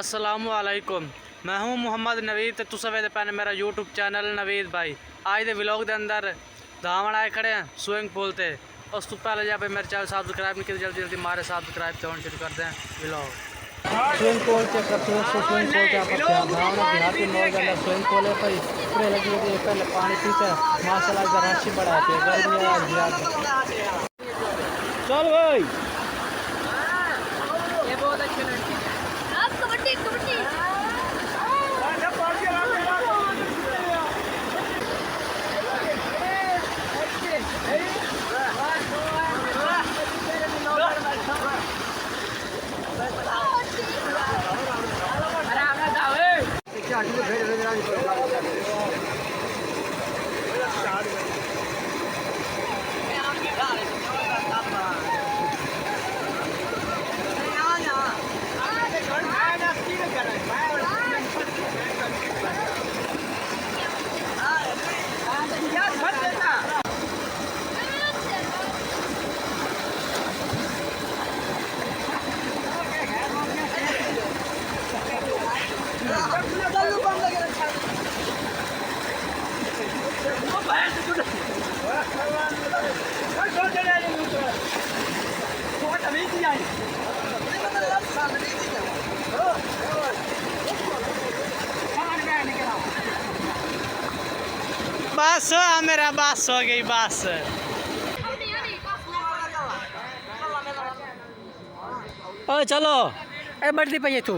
असलामुअलैकुम। मैं हूं मोहम्मद नवीद ते तुस वेदे पैने मेरा यूट्यूब चैनल नवीद भाई। आज दे व्लॉग दे अंदर धावण आए खड़े हैं स्विमिंग पूल ते। उस तो पहले जब मेरे चैनल सब्सक्राइब नहीं किया जल्दी जल्दी मारे सब्सक्राइब तो शुरू करते हैं व्लॉग। स्विमिंग पूल चेक करते हैं स्विमिंग पूल क्या करते हैं धावण देहाती मौज अंदर स्विमिंग पूल है भाई। पूरे लगी होती है पहले पानी पीते हैं माशाल्लाह इधर राशि बढ़ाती है गर्मी आज ज्यादा। चल भाई ये बहुत अच्छे लड़के हैं। आप कबड्डी कबड्डी बस मेरा बस हो गई बस। ओ चलो ए बढ़ती पे तू